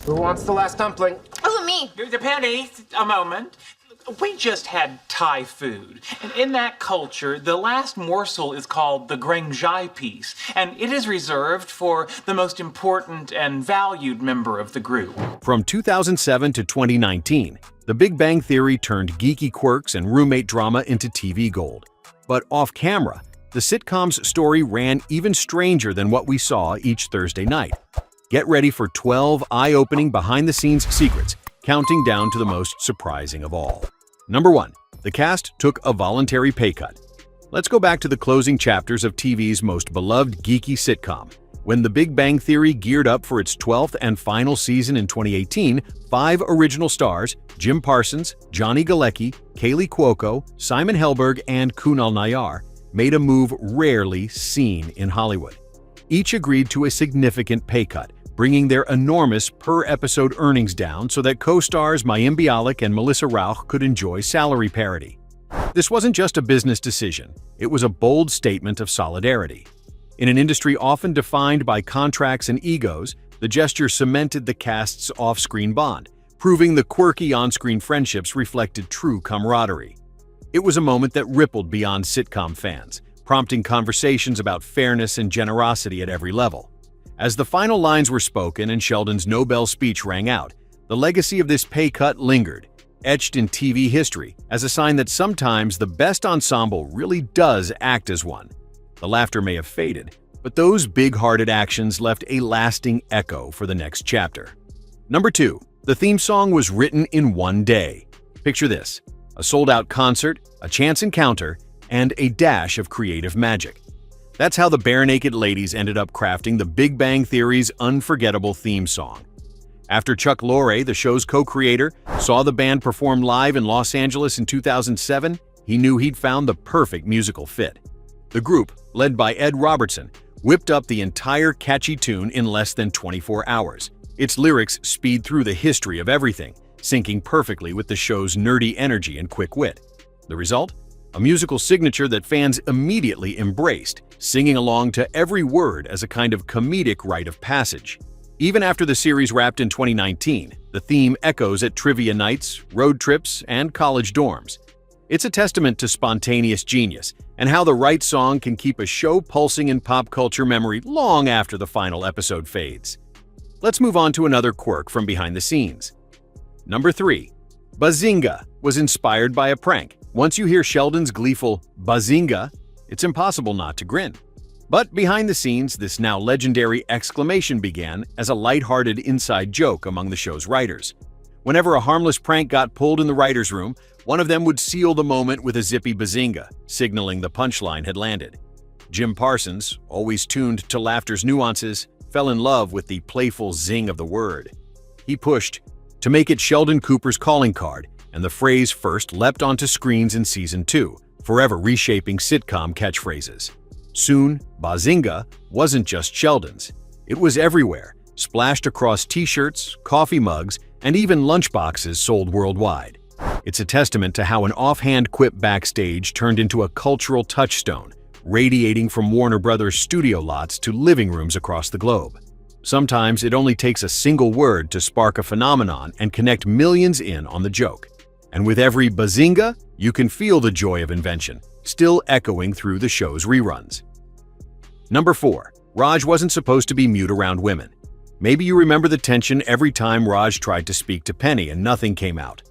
Who wants the last dumpling? Oh, me. Penny, a moment. We just had Thai food, and in that culture, the last morsel is called the Grangjai piece, and it is reserved for the most important and valued member of the group. From 2007 to 2019, The Big Bang Theory turned geeky quirks and roommate drama into TV gold. But off-camera, the sitcom's story ran even stranger than what we saw each Thursday night. Get ready for 12 eye-opening behind-the-scenes secrets, counting down to the most surprising of all. Number 1. The cast took a voluntary pay cut. Let's go back to the closing chapters of TV's most beloved geeky sitcom. When The Big Bang Theory geared up for its 12th and final season in 2018, 5 original stars, Jim Parsons, Johnny Galecki, Kaley Cuoco, Simon Helberg, and Kunal Nayyar, made a move rarely seen in Hollywood. Each agreed to a significant pay cut, bringing their enormous per-episode earnings down so that co-stars Mayim Bialik and Melissa Rauch could enjoy salary parity. This wasn't just a business decision, it was a bold statement of solidarity. In an industry often defined by contracts and egos, the gesture cemented the cast's off-screen bond, proving the quirky on-screen friendships reflected true camaraderie. It was a moment that rippled beyond sitcom fans, prompting conversations about fairness and generosity at every level. As the final lines were spoken and Sheldon's Nobel speech rang out, the legacy of this pay cut lingered, etched in TV history as a sign that sometimes the best ensemble really does act as one. The laughter may have faded, but those big-hearted actions left a lasting echo for the next chapter. Number 2. The theme song was written in one day. Picture this: a sold-out concert, a chance encounter, and a dash of creative magic. That's how the Bare Naked Ladies ended up crafting The Big Bang Theory's unforgettable theme song. After Chuck Lorre, the show's co-creator, saw the band perform live in Los Angeles in 2007, he knew he'd found the perfect musical fit. The group, led by Ed Robertson, whipped up the entire catchy tune in less than 24 hours. Its lyrics speed through the history of everything, syncing perfectly with the show's nerdy energy and quick wit. The result? A musical signature that fans immediately embraced, singing along to every word as a kind of comedic rite of passage. Even after the series wrapped in 2019, the theme echoes at trivia nights, road trips, and college dorms. It's a testament to spontaneous genius and how the right song can keep a show pulsing in pop culture memory long after the final episode fades. Let's move on to another quirk from behind the scenes. Number 3. Bazinga was inspired by a prank. Once you hear Sheldon's gleeful Bazinga, it's impossible not to grin. But behind the scenes, this now legendary exclamation began as a lighthearted inside joke among the show's writers. Whenever a harmless prank got pulled in the writers' room, one of them would seal the moment with a zippy Bazinga, signaling the punchline had landed. Jim Parsons, always tuned to laughter's nuances, fell in love with the playful zing of the word. He pushed to make it Sheldon Cooper's calling card, and the phrase first leapt onto screens in Season 2, forever reshaping sitcom catchphrases. Soon, Bazinga wasn't just Sheldon's. It was everywhere, splashed across t-shirts, coffee mugs, and even lunchboxes sold worldwide. It's a testament to how an offhand quip backstage turned into a cultural touchstone, radiating from Warner Brothers studio lots to living rooms across the globe. Sometimes it only takes a single word to spark a phenomenon and connect millions in on the joke. And with every Bazinga, you can feel the joy of invention, still echoing through the show's reruns. Number 4. Raj wasn't supposed to be mute around women. Maybe you remember the tension every time Raj tried to speak to Penny and nothing came out.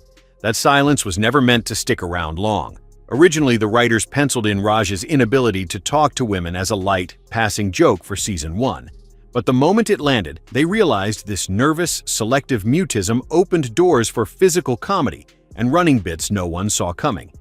That silence was never meant to stick around long. Originally, the writers penciled in Raj's inability to talk to women as a light, passing joke for Season 1. But the moment it landed, they realized this nervous, selective mutism opened doors for physical comedy and running bits no one saw coming.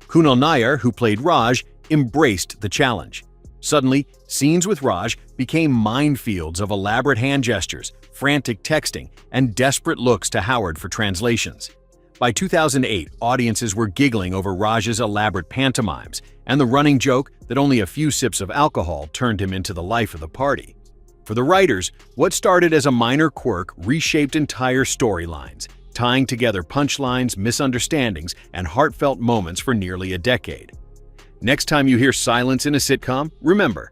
Kunal Nayyar, who played Raj, embraced the challenge. Suddenly, scenes with Raj became minefields of elaborate hand gestures, frantic texting, and desperate looks to Howard for translations. By 2008, audiences were giggling over Raj's elaborate pantomimes and the running joke that only a few sips of alcohol turned him into the life of the party. For the writers, what started as a minor quirk reshaped entire storylines, tying together punchlines, misunderstandings, and heartfelt moments for nearly a decade. Next time you hear silence in a sitcom, remember,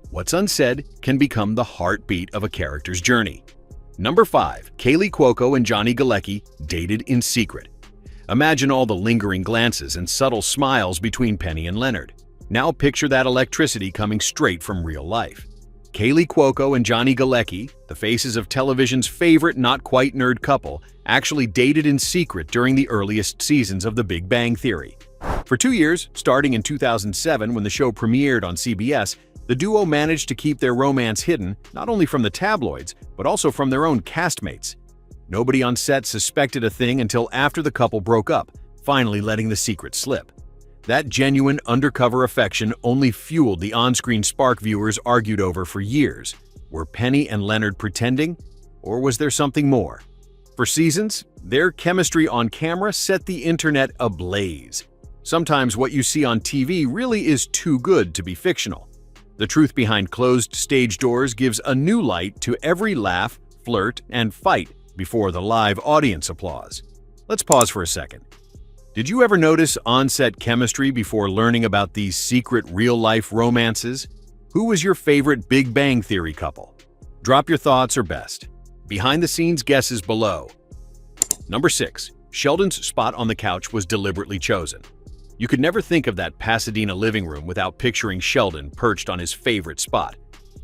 what's unsaid can become the heartbeat of a character's journey. Number 5. Kaley Cuoco and Johnny Galecki dated in secret. Imagine all the lingering glances and subtle smiles between Penny and Leonard. Now picture that electricity coming straight from real life. Kaley Cuoco and Johnny Galecki, the faces of television's favorite not-quite-nerd couple, actually dated in secret during the earliest seasons of The Big Bang Theory. For 2 years, starting in 2007 when the show premiered on CBS, the duo managed to keep their romance hidden not only from the tabloids, but also from their own castmates. Nobody on set suspected a thing until after the couple broke up, finally letting the secret slip. That genuine undercover affection only fueled the on-screen spark viewers argued over for years. Were Penny and Leonard pretending, or was there something more? For seasons, their chemistry on camera set the internet ablaze. Sometimes what you see on TV really is too good to be fictional. The truth behind closed stage doors gives a new light to every laugh, flirt, and fight before the live audience applause. Let's pause for a second. Did you ever notice on-set chemistry before learning about these secret real-life romances? Who was your favorite Big Bang Theory couple? Drop your thoughts or best. Behind-the-scenes guesses below. Number 6. Sheldon's spot on the couch was deliberately chosen. You could never think of that Pasadena living room without picturing Sheldon perched on his favorite spot.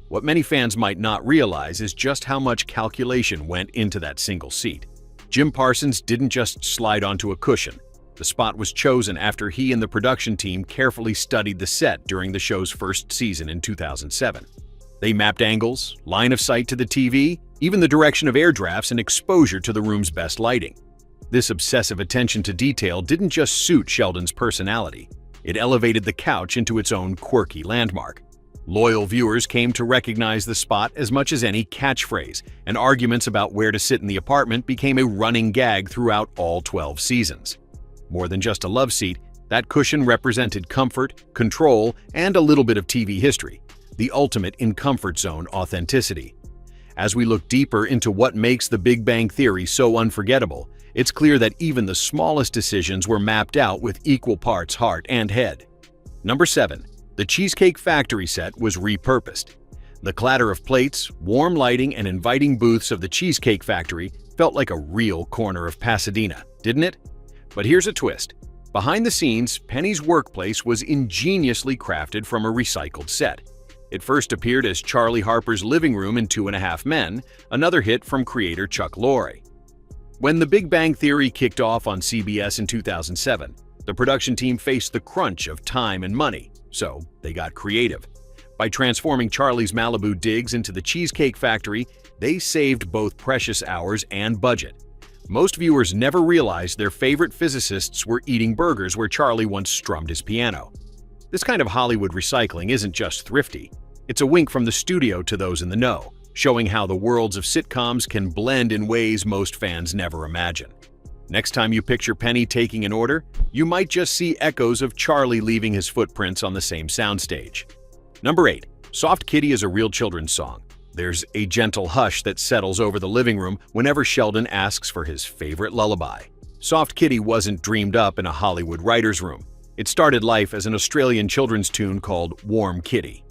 What many fans might not realize is just how much calculation went into that single seat. Jim Parsons didn't just slide onto a cushion. The spot was chosen after he and the production team carefully studied the set during the show's first season in 2007. They mapped angles, line of sight to the TV, even the direction of air drafts and exposure to the room's best lighting. This obsessive attention to detail didn't just suit Sheldon's personality. It elevated the couch into its own quirky landmark. Loyal viewers came to recognize the spot as much as any catchphrase, and arguments about where to sit in the apartment became a running gag throughout all 12 seasons. More than just a love seat, that cushion represented comfort, control, and a little bit of TV history, the ultimate in comfort zone authenticity. As we look deeper into what makes The Big Bang Theory so unforgettable, it's clear that even the smallest decisions were mapped out with equal parts heart and head. Number 7. The Cheesecake Factory set was repurposed. The clatter of plates, warm lighting, and inviting booths of the Cheesecake Factory felt like a real corner of Pasadena, didn't it? But here's a twist. Behind the scenes, Penny's workplace was ingeniously crafted from a recycled set. It first appeared as Charlie Harper's living room in 2.5 Men, another hit from creator Chuck Lorre. When The Big Bang Theory kicked off on CBS in 2007, the production team faced the crunch of time and money, so they got creative. By transforming Charlie's Malibu digs into the Cheesecake Factory, they saved both precious hours and budget. Most viewers never realized their favorite physicists were eating burgers where Charlie once strummed his piano. This kind of Hollywood recycling isn't just thrifty. It's a wink from the studio to those in the know, showing how the worlds of sitcoms can blend in ways most fans never imagine. Next time you picture Penny taking an order, you might just see echoes of Charlie leaving his footprints on the same soundstage. Number 8. Soft Kitty is a real children's song. There's a gentle hush that settles over the living room whenever Sheldon asks for his favorite lullaby. Soft Kitty wasn't dreamed up in a Hollywood writer's room. It started life as an Australian children's tune called Warm Kitty.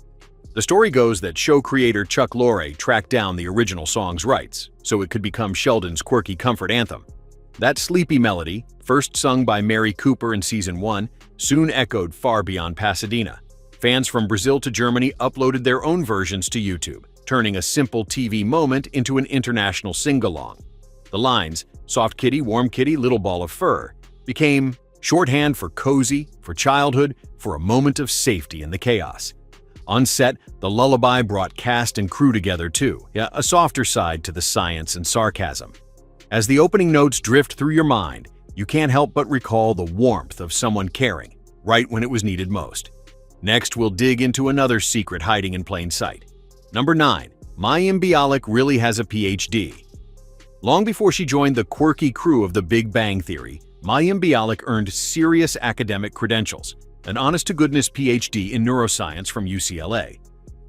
The story goes that show creator Chuck Lorre tracked down the original song's rights, so it could become Sheldon's quirky comfort anthem. That sleepy melody, first sung by Mary Cooper in Season 1, soon echoed far beyond Pasadena. Fans from Brazil to Germany uploaded their own versions to YouTube, turning a simple TV moment into an international sing-along. The lines, "Soft kitty, warm kitty, little ball of fur," became shorthand for cozy, for childhood, for a moment of safety in the chaos. On set, the lullaby brought cast and crew together too, a softer side to the science and sarcasm. As the opening notes drift through your mind, you can't help but recall the warmth of someone caring, right when it was needed most. Next, we'll dig into another secret hiding in plain sight. Number 9. Mayim Bialik really has a PhD. Long before she joined the quirky crew of The Big Bang Theory, Mayim Bialik earned serious academic credentials, an honest-to-goodness PhD in neuroscience from UCLA.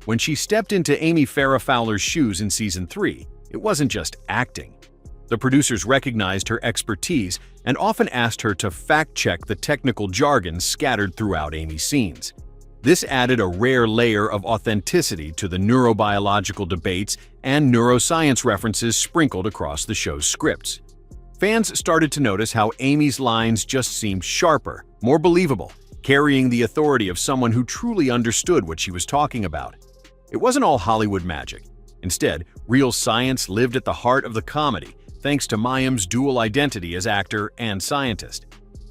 When she stepped into Amy Farrah Fowler's shoes in Season 3, it wasn't just acting. The producers recognized her expertise and often asked her to fact-check the technical jargon scattered throughout Amy's scenes. This added a rare layer of authenticity to the neurobiological debates and neuroscience references sprinkled across the show's scripts. Fans started to notice how Amy's lines just seemed sharper, more believable, carrying the authority of someone who truly understood what she was talking about. It wasn't all Hollywood magic. Instead, real science lived at the heart of the comedy, thanks to Mayim's dual identity as actor and scientist.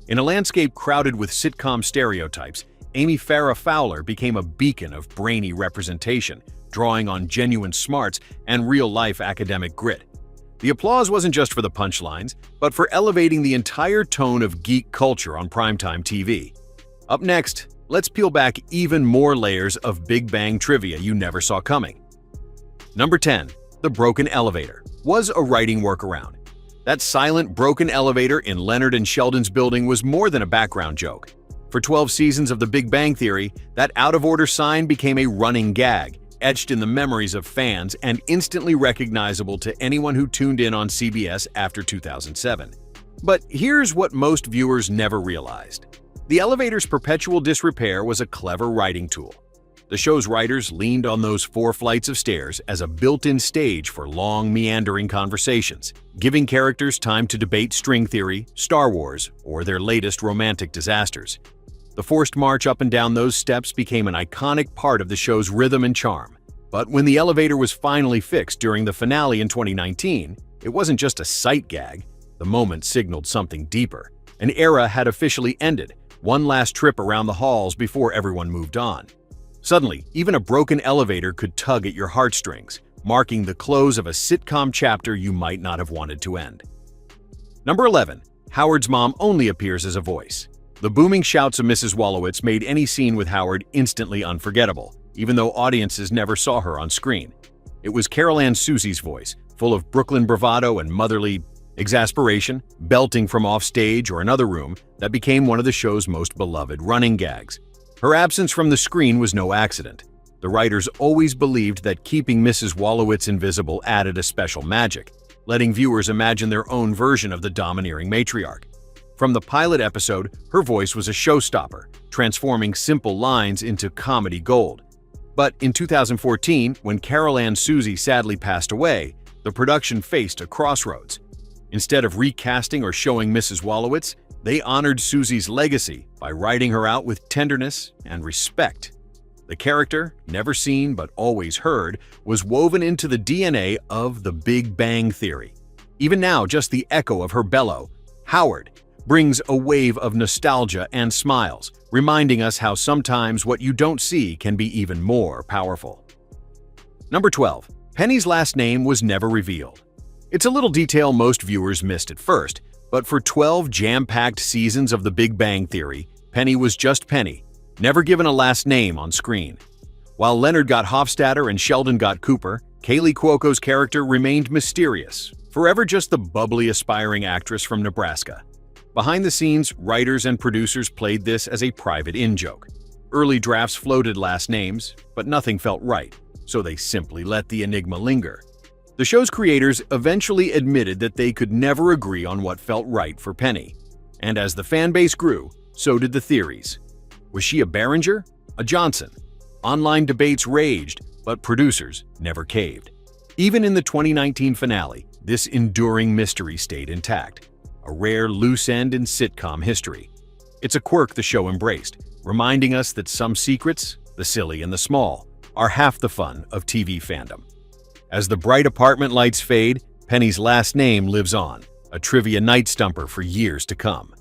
In a landscape crowded with sitcom stereotypes, Amy Farrah Fowler became a beacon of brainy representation, drawing on genuine smarts and real-life academic grit. The applause wasn't just for the punchlines, but for elevating the entire tone of geek culture on primetime TV. Up next, let's peel back even more layers of Big Bang trivia you never saw coming. Number 10. The broken elevator was a writing workaround. That silent, broken elevator in Leonard and Sheldon's building was more than a background joke. For 12 seasons of The Big Bang Theory, that out-of-order sign became a running gag, etched in the memories of fans and instantly recognizable to anyone who tuned in on CBS after 2007. But here's what most viewers never realized. The elevator's perpetual disrepair was a clever writing tool. The show's writers leaned on those 4 flights of stairs as a built-in stage for long, meandering conversations, giving characters time to debate string theory, Star Wars, or their latest romantic disasters. The forced march up and down those steps became an iconic part of the show's rhythm and charm. But when the elevator was finally fixed during the finale in 2019, it wasn't just a sight gag. The moment signaled something deeper. An era had officially ended, one last trip around the halls before everyone moved on. Suddenly, even a broken elevator could tug at your heartstrings, marking the close of a sitcom chapter you might not have wanted to end. Number 11. Howard's mom only appears as a voice. The booming shouts of Mrs. Wolowitz made any scene with Howard instantly unforgettable, even though audiences never saw her on screen. It was Carol Ann Susie's voice, full of Brooklyn bravado and motherly exasperation, belting from offstage or another room, that became one of the show's most beloved running gags. Her absence from the screen was no accident. The writers always believed that keeping Mrs. Wolowitz invisible added a special magic, letting viewers imagine their own version of the domineering matriarch. From the pilot episode, her voice was a showstopper, transforming simple lines into comedy gold. But in 2014, when Carol Ann Susie sadly passed away, the production faced a crossroads. Instead of recasting or showing Mrs. Wolowitz, they honored Susie's legacy by writing her out with tenderness and respect. The character, never seen but always heard, was woven into the DNA of The Big Bang Theory. Even now, just the echo of her bellow, Howard, brings a wave of nostalgia and smiles, reminding us how sometimes what you don't see can be even more powerful. Number 12. Penny's last name was never revealed. It's a little detail most viewers missed at first, but for 12 jam-packed seasons of The Big Bang Theory, Penny was just Penny, never given a last name on screen. While Leonard got Hofstadter and Sheldon got Cooper, Kaley Cuoco's character remained mysterious, forever just the bubbly, aspiring actress from Nebraska. Behind the scenes, writers and producers played this as a private in-joke. Early drafts floated last names, but nothing felt right, so they simply let the enigma linger. The show's creators eventually admitted that they could never agree on what felt right for Penny. And as the fan base grew, so did the theories. Was she a Behringer? A Johnson? Online debates raged, but producers never caved. Even in the 2019 finale, this enduring mystery stayed intact, a rare loose end in sitcom history. It's a quirk the show embraced, reminding us that some secrets, the silly and the small, are half the fun of TV fandom. As the bright apartment lights fade, Penny's last name lives on, a trivia night stumper for years to come.